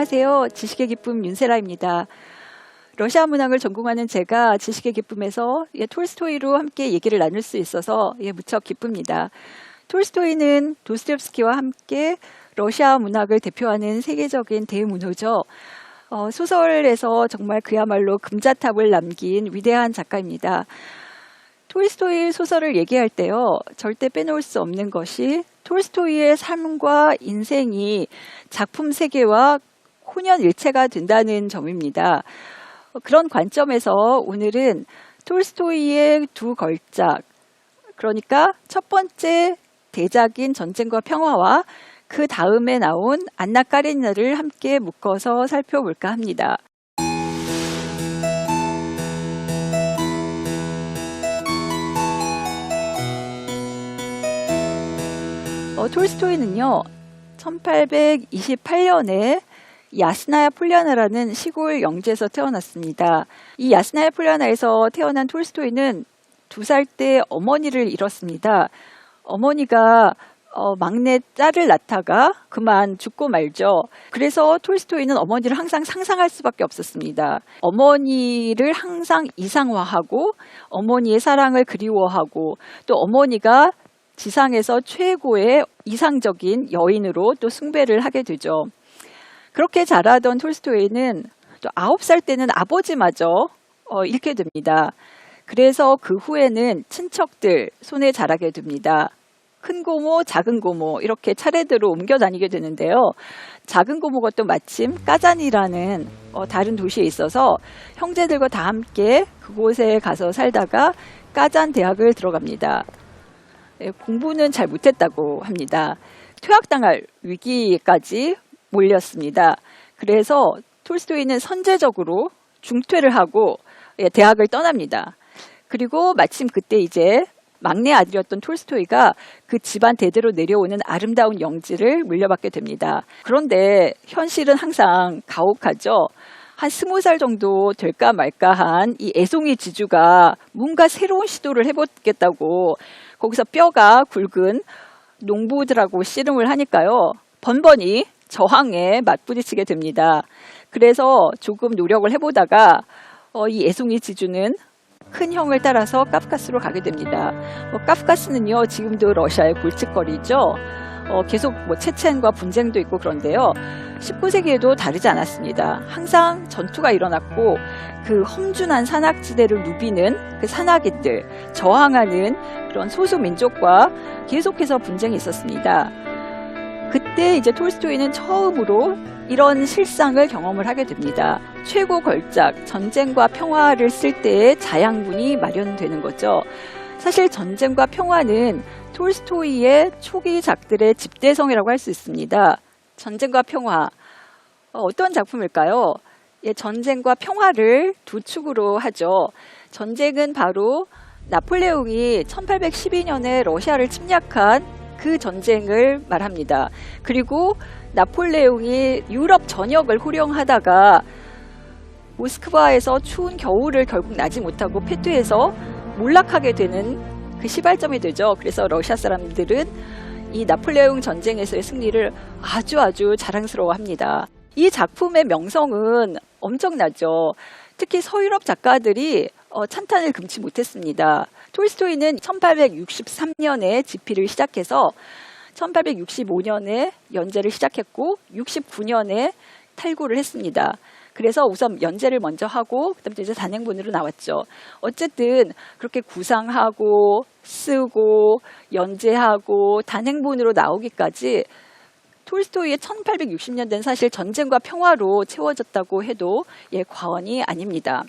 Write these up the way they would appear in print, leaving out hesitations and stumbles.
안녕하세요. 지식의 기쁨 윤세라입니다. 러시아 문학을 전공하는 제가 지식의 기쁨에서 톨스토이로 함께 얘기를 나눌 수 있어서 무척 기쁩니다. 톨스토이는 도스토옙스키와 함께 러시아 문학을 대표하는 세계적인 대문호죠. 소설에서 정말 그야말로 금자탑을 남긴 위대한 작가입니다. 톨스토이 소설을 얘기할 때요, 절대 빼놓을 수 없는 것이 톨스토이의 삶과 인생이 작품 세계와 혼연일체가 된다는 점입니다. 그런 관점에서 오늘은 톨스토이의 두 걸작, 그러니까 첫 번째 대작인 전쟁과 평화와 그 다음에 나온 안나 까레니나를 함께 묶어서 살펴볼까 합니다. 톨스토이는요, 1828년에 야스나야 폴리아나라는 시골 영지에서 태어났습니다. 이 야스나야 폴리아나에서 태어난 톨스토이는 2살 때 어머니를 잃었습니다. 어머니가 막내 딸을 낳다가 그만 죽고 말죠. 그래서 톨스토이는 어머니를 항상 상상할 수밖에 없었습니다. 어머니를 항상 이상화하고 어머니의 사랑을 그리워하고 또 어머니가 지상에서 최고의 이상적인 여인으로 또 숭배를 하게 되죠. 그렇게 자라던 톨스토이는 또 9살 때는 아버지마저 잃게 됩니다. 그래서 그 후에는 친척들 손에 자라게 됩니다. 큰 고모, 작은 고모 이렇게 차례대로 옮겨 다니게 되는데요. 작은 고모가 또 마침 까잔이라는 다른 도시에 있어서 형제들과 다 함께 그곳에 가서 살다가 까잔 대학을 들어갑니다. 공부는 잘 못했다고 합니다. 퇴학당할 위기까지 몰렸습니다. 그래서 톨스토이는 선제적으로 중퇴를 하고 대학을 떠납니다. 그리고 마침 그때 이제 막내 아들이었던 톨스토이가 그 집안 대대로 내려오는 아름다운 영지를 물려받게 됩니다. 그런데 현실은 항상 가혹하죠. 한 20살 정도 될까 말까한 이 애송이 지주가 뭔가 새로운 시도를 해보겠다고 거기서 뼈가 굵은 농부들하고 씨름을 하니까요. 번번이 저항에 맞부딪히게 됩니다. 그래서 조금 노력을 해보다가 이 애송이 지주는 큰 형을 따라서 카프카스로 가게 됩니다. 카프카스는요, 지금도 러시아의 골칫거리죠. 계속 체첸과 분쟁도 있고 그런데요. 19세기에도 다르지 않았습니다. 항상 전투가 일어났고 그 험준한 산악지대를 누비는 그 산악인들, 저항하는 그런 소수민족과 계속해서 분쟁이 있었습니다. 그때 이제 톨스토이는 처음으로 이런 실상을 경험을 하게 됩니다. 최고 걸작 전쟁과 평화를 쓸 때의 자양분이 마련되는 거죠. 사실 전쟁과 평화는 톨스토이의 초기 작들의 집대성이라고 할 수 있습니다. 전쟁과 평화, 어떤 작품일까요? 전쟁과 평화를 두 축으로 하죠. 전쟁은 바로 나폴레옹이 1812년에 러시아를 침략한 그 전쟁을 말합니다. 그리고 나폴레옹이 유럽 전역을 호령하다가 모스크바에서 추운 겨울을 결국 나지 못하고 패퇴해서 몰락하게 되는 그 시발점이 되죠. 그래서 러시아 사람들은 이 나폴레옹 전쟁에서의 승리를 아주 자랑스러워합니다. 이 작품의 명성은 엄청나죠. 특히 서유럽 작가들이 찬탄을 금치 못했습니다. 톨스토이는 1863년에 집필을 시작해서 1865년에 연재를 시작했고 69년에 탈고를 했습니다. 그래서 우선 연재를 먼저 하고 그다음에 이제 단행본으로 나왔죠. 어쨌든 그렇게 구상하고 쓰고 연재하고 단행본으로 나오기까지 톨스토이의 1860년대는 사실 전쟁과 평화로 채워졌다고 해도 과언이 아닙니다.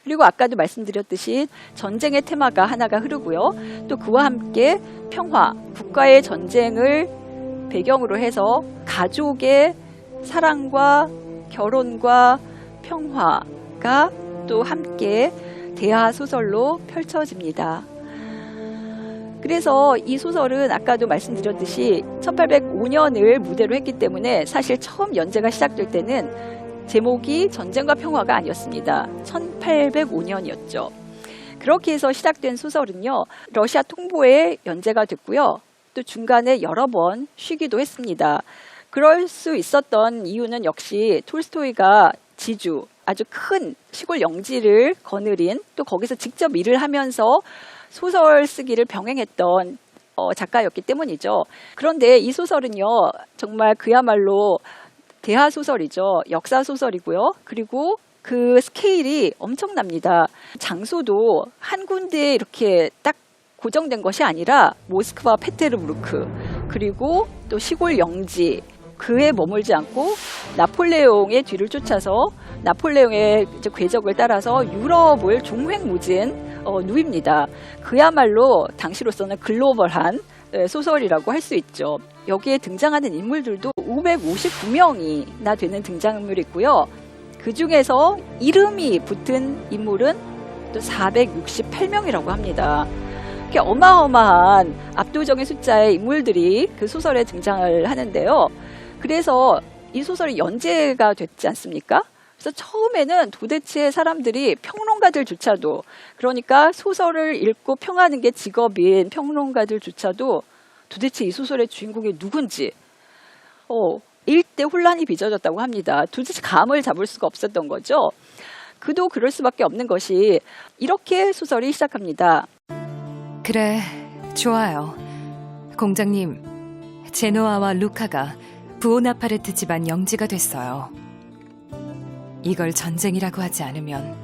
그리고 아까도 말씀드렸듯이 전쟁의 테마가 하나가 흐르고요. 또 그와 함께 평화, 국가의 전쟁을 배경으로 해서 가족의 사랑과 결혼과 평화가 또 함께 대하 소설로 펼쳐집니다. 그래서 이 소설은 아까도 말씀드렸듯이 1805년을 무대로 했기 때문에 사실 처음 연재가 시작될 때는 제목이 전쟁과 평화가 아니었습니다. 1805년이었죠. 그렇게 해서 시작된 소설은요, 러시아 통보에 연재가 됐고요. 또 중간에 여러 번 쉬기도 했습니다. 그럴 수 있었던 이유는 역시 톨스토이가 지주, 아주 큰 시골 영지를 거느린 또 거기서 직접 일을 하면서 소설 쓰기를 병행했던 작가였기 때문이죠. 그런데 이 소설은요, 정말 그야말로 대하 소설이죠. 역사 소설이고요. 그리고 그 스케일이 엄청납니다. 장소도 한 군데에 이렇게 딱 고정된 것이 아니라 모스크바 페테르부르크, 그리고 또 시골 영지, 그에 머물지 않고 나폴레옹의 뒤를 쫓아서 나폴레옹의 이제 궤적을 따라서 유럽을 종횡무진 누입니다. 그야말로 당시로서는 글로벌한 소설이라고 할 수 있죠. 여기에 등장하는 인물들도 559명이나 되는 등장인물이 있고요. 그 중에서 이름이 붙은 인물은 또 468명이라고 합니다. 이렇게 어마어마한 압도적인 숫자의 인물들이 그 소설에 등장을 하는데요. 그래서 이 소설이 연재가 됐지 않습니까? 그래서 처음에는 도대체 사람들이 평론가들조차도, 그러니까 소설을 읽고 평하는 게 직업인 평론가들조차도 도대체 이 소설의 주인공이 누군지 일대 혼란이 빚어졌다고 합니다. 도대체 감을 잡을 수가 없었던 거죠. 그도 그럴 수밖에 없는 것이 이렇게 소설이 시작합니다. 그래, 좋아요. 공장님, 제노아와 루카가 부오나파르트 집안 영지가 됐어요. 이걸 전쟁이라고 하지 않으면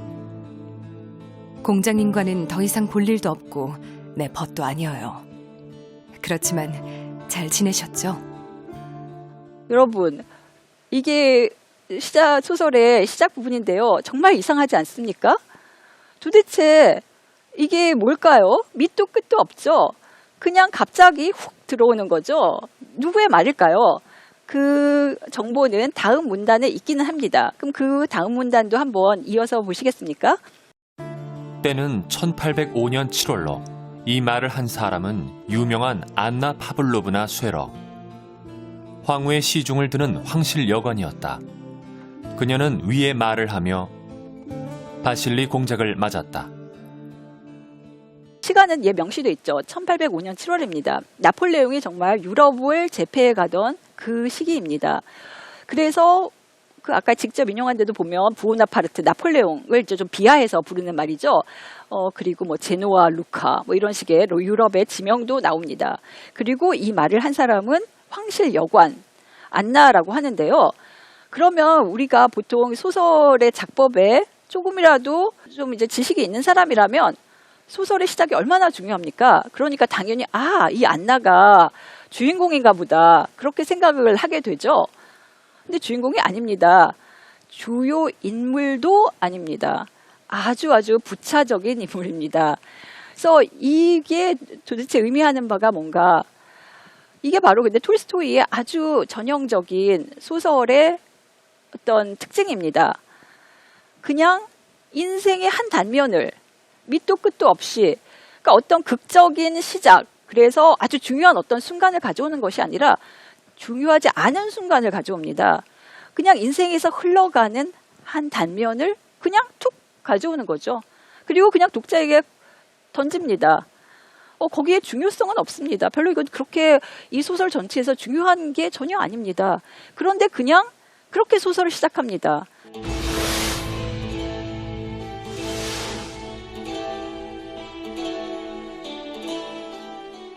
공장님과는 더 이상 볼 일도 없고 내 벗도 아니어요. 그렇지만 잘 지내셨죠? 여러분, 이게 소설의 시작 부분인데요. 정말 이상하지 않습니까? 도대체 이게 뭘까요? 밑도 끝도 없죠? 그냥 갑자기 훅 들어오는 거죠. 누구의 말일까요? 그 정보는 다음 문단에 있기는 합니다. 그럼 그 다음 문단도 한번 이어서 보시겠습니까? 때는 1805년 7월로 이 말을 한 사람은 유명한 안나 파블로브나 쇠러. 황후의 시중을 드는 황실 여관이었다. 그녀는 위의 말을 하며 바실리 공작을 맞았다. 시간은 명시돼 있죠. 1805년 7월입니다. 나폴레옹이 정말 유럽을 제패해 가던 그 시기입니다. 그래서 그 아까 직접 인용한 데도 보면 부오나파르트, 나폴레옹을 이제 좀 비하해서 부르는 말이죠. 그리고 뭐 제노아, 루카 뭐 이런 식의 유럽의 지명도 나옵니다. 그리고 이 말을 한 사람은 황실 여관 안나라고 하는데요. 그러면 우리가 보통 소설의 작법에 조금이라도 좀 이제 지식이 있는 사람이라면 소설의 시작이 얼마나 중요합니까? 그러니까 당연히 이 안나가 주인공인가 보다 그렇게 생각을 하게 되죠. 근데 주인공이 아닙니다. 주요 인물도 아닙니다. 아주 부차적인 인물입니다. 그래서 이게 도대체 의미하는 바가 뭔가, 이게 바로 근데 톨스토이의 아주 전형적인 소설의 어떤 특징입니다. 그냥 인생의 한 단면을 밑도 끝도 없이, 그러니까 어떤 극적인 시작, 그래서 아주 중요한 어떤 순간을 가져오는 것이 아니라 중요하지 않은 순간을 가져옵니다. 그냥 인생에서 흘러가는 한 단면을 그냥 툭 가져오는 거죠. 그리고 그냥 독자에게 던집니다. 거기에 중요성은 없습니다. 별로 이건 그렇게 이 소설 전체에서 중요한 게 전혀 아닙니다. 그런데 그냥 그렇게 소설을 시작합니다.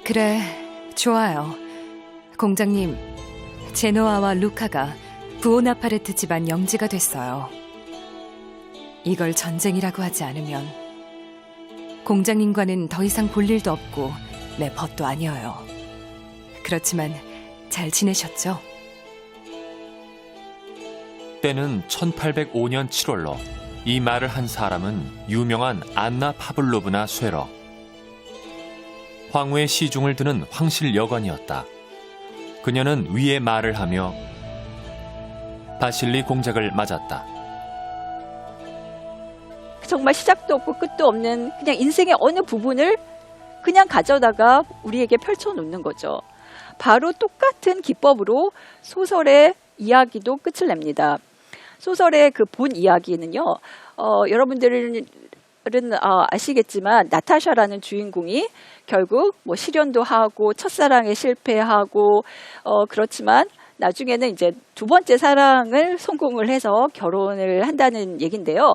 그래, 좋아요. 공장님, 제노아와 루카가 부오나파르트 집안 영지가 됐어요. 이걸 전쟁이라고 하지 않으면 공장님과는 더 이상 볼 일도 없고 내 벗도 아니어요. 그렇지만 잘 지내셨죠? 때는 1805년 7월로 이 말을 한 사람은 유명한 안나 파블로브나 쇠러. 황후의 시중을 드는 황실 여관이었다. 그녀는 위의 말을 하며 바실리 공작을 맞았다. 정말 시작도 없고 끝도 없는 그냥 인생의 어느 부분을 그냥 가져다가 우리에게 펼쳐놓는 거죠. 바로 똑같은 기법으로 소설의 이야기도 끝을 냅니다. 소설의 그 본 이야기는요, 여러분들은 아시겠지만 나타샤라는 주인공이 결국 뭐 실연도 하고 첫사랑에 실패하고 그렇지만 나중에는 이제 두 번째 사랑을 성공을 해서 결혼을 한다는 얘긴데요.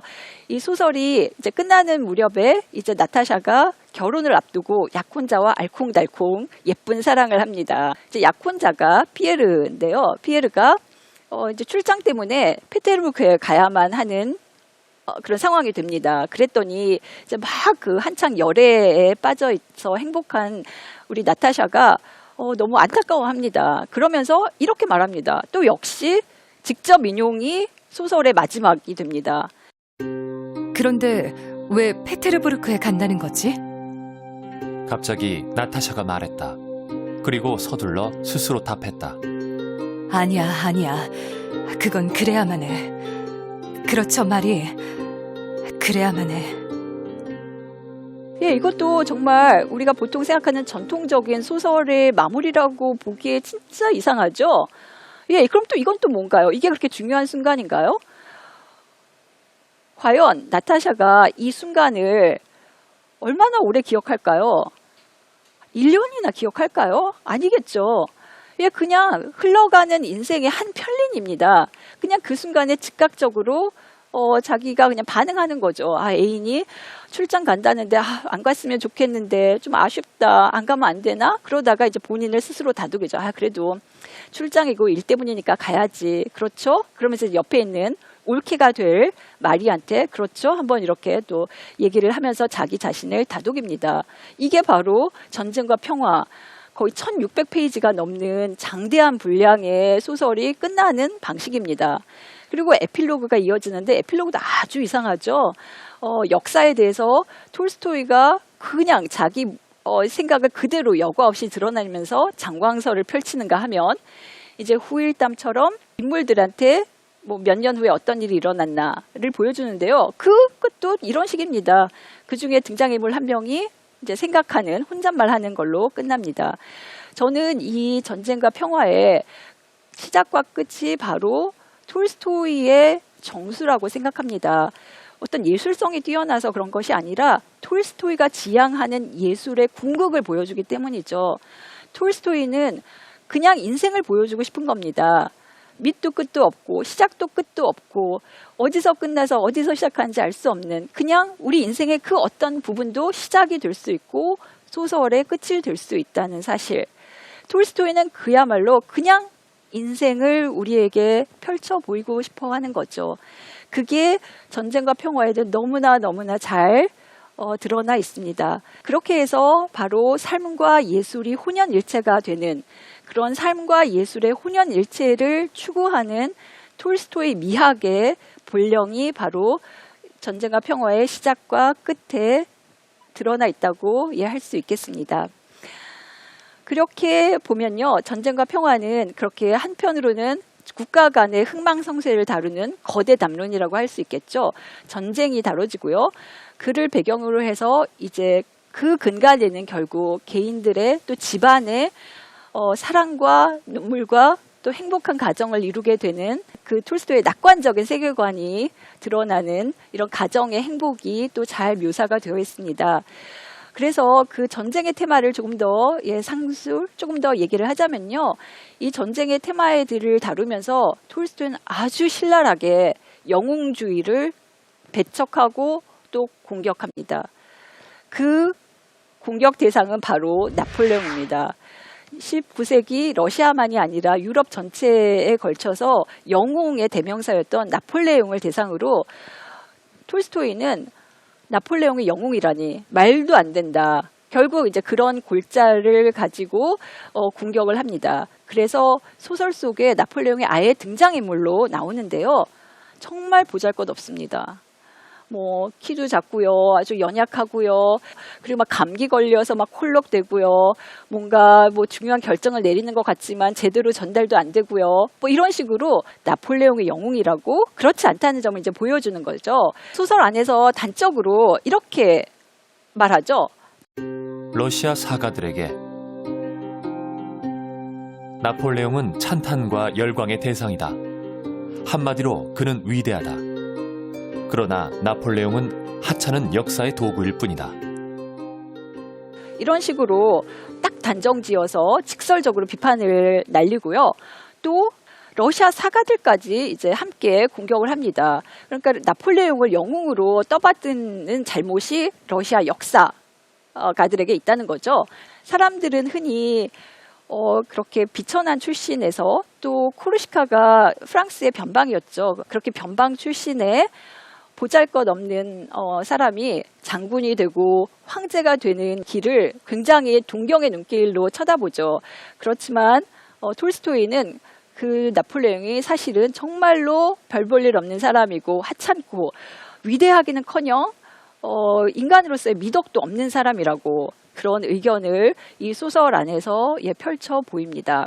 이 소설이 이제 끝나는 무렵에 이제 나타샤가 결혼을 앞두고 약혼자와 알콩달콩 예쁜 사랑을 합니다. 이제 약혼자가 피에르인데요. 피에르가 이제 출장 때문에 페테르부르크에 가야만 하는 그런 상황이 됩니다. 그랬더니 이제 막 그 한창 열애에 빠져 있어 행복한 우리 나타샤가 너무 안타까워합니다. 그러면서 이렇게 말합니다. 또 역시 직접 인용이 소설의 마지막이 됩니다. 그런데 왜 페테르부르크에 간다는 거지? 갑자기 나타샤가 말했다. 그리고 서둘러 스스로 답했다. 아니야, 아니야. 그건 그래야만 해. 그렇죠, 말이. 그래야만 해. 예, 이것도 정말 우리가 보통 생각하는 전통적인 소설의 마무리라고 보기에 진짜 이상하죠? 예, 그럼 또 이건 또 뭔가요? 이게 그렇게 중요한 순간인가요? 과연 나타샤가 이 순간을 얼마나 오래 기억할까요? 1년이나 기억할까요? 아니겠죠. 예, 그냥 흘러가는 인생의 한 편린입니다. 그냥 그 순간에 즉각적으로 자기가 그냥 반응하는 거죠. 아, 애인이 출장 간다는데 안 갔으면 좋겠는데 좀 아쉽다. 안 가면 안 되나? 그러다가 이제 본인을 스스로 다독이죠. 그래도 출장이고 일 때문이니까 가야지. 그렇죠? 그러면서 옆에 있는 올케가 될 마리한테 그렇죠? 한번 이렇게 또 얘기를 하면서 자기 자신을 다독입니다. 이게 바로 전쟁과 평화. 거의 1600페이지가 넘는 장대한 분량의 소설이 끝나는 방식입니다. 그리고 에필로그가 이어지는데 에필로그도 아주 이상하죠. 역사에 대해서 톨스토이가 그냥 자기 생각을 그대로 여과 없이 드러내면서 장광설을 펼치는가 하면 이제 후일담처럼 인물들한테 뭐 몇 년 후에 어떤 일이 일어났나를 보여주는데요. 그 끝도 이런 식입니다. 그중에 등장인물 한 명이 이제 생각하는 혼잣말하는 걸로 끝납니다. 저는 이 전쟁과 평화의 시작과 끝이 바로 톨스토이의 정수라고 생각합니다. 어떤 예술성이 뛰어나서 그런 것이 아니라 톨스토이가 지향하는 예술의 궁극을 보여주기 때문이죠. 톨스토이는 그냥 인생을 보여주고 싶은 겁니다. 밑도 끝도 없고 시작도 끝도 없고 어디서 끝나서 어디서 시작하는지 알 수 없는 그냥 우리 인생의 그 어떤 부분도 시작이 될 수 있고 소설의 끝이 될 수 있다는 사실. 톨스토이는 그야말로 그냥 인생을 우리에게 펼쳐 보이고 싶어 하는 거죠. 그게 전쟁과 평화에도 너무나 잘 드러나 있습니다. 그렇게 해서 바로 삶과 예술이 혼연일체가 되는 그런 삶과 예술의 혼연일체를 추구하는 톨스토이 미학의 본령이 바로 전쟁과 평화의 시작과 끝에 드러나 있다고 이해할 수 있겠습니다. 그렇게 보면요. 전쟁과 평화는 그렇게 한편으로는 국가 간의 흥망성쇠를 다루는 거대 담론이라고 할 수 있겠죠. 전쟁이 다뤄지고요. 그를 배경으로 해서 이제 그 근간에는 결국 개인들의 또 집안의 사랑과 눈물과 또 행복한 가정을 이루게 되는 그 톨스토이의 낙관적인 세계관이 드러나는 이런 가정의 행복이 또 잘 묘사가 되어 있습니다. 그래서 그 전쟁의 테마를 조금 더 조금 더 얘기를 하자면요. 이 전쟁의 테마들을 다루면서 톨스토이는 아주 신랄하게 영웅주의를 배척하고 또 공격합니다. 그 공격 대상은 바로 나폴레옹입니다. 19세기 러시아만이 아니라 유럽 전체에 걸쳐서 영웅의 대명사였던 나폴레옹을 대상으로 톨스토이는 나폴레옹의 영웅이라니 말도 안 된다. 결국 이제 그런 골자를 가지고 공격을 합니다. 그래서 소설 속에 나폴레옹이 아예 등장인물로 나오는데요. 정말 보잘것없습니다. 뭐 키도 작고요, 아주 연약하고요, 그리고 막 감기 걸려서 막 콜록대고요, 뭔가 뭐 중요한 결정을 내리는 것 같지만 제대로 전달도 안 되고요, 뭐 이런 식으로 나폴레옹의 영웅이라고 그렇지 않다는 점을 이제 보여주는 거죠. 소설 안에서 단적으로 이렇게 말하죠. 러시아 사가들에게 나폴레옹은 찬탄과 열광의 대상이다. 한마디로 그는 위대하다. 그러나 나폴레옹은 하찮은 역사의 도구일 뿐이다. 이런 식으로 딱 단정지어서 직설적으로 비판을 날리고요. 또 러시아 사가들까지 이제 함께 공격을 합니다. 그러니까 나폴레옹을 영웅으로 떠받드는 잘못이 러시아 역사가들에게 있다는 거죠. 사람들은 흔히 그렇게 비천한 출신에서 또 코르시카가 프랑스의 변방이었죠. 그렇게 변방 출신의 보잘것없는 사람이 장군이 되고 황제가 되는 길을 굉장히 동경의 눈길로 쳐다보죠. 그렇지만 톨스토이는 그 나폴레옹이 사실은 정말로 별 볼 일 없는 사람이고 하찮고 위대하기는커녕 인간으로서의 미덕도 없는 사람이라고 그런 의견을 이 소설 안에서 펼쳐 보입니다.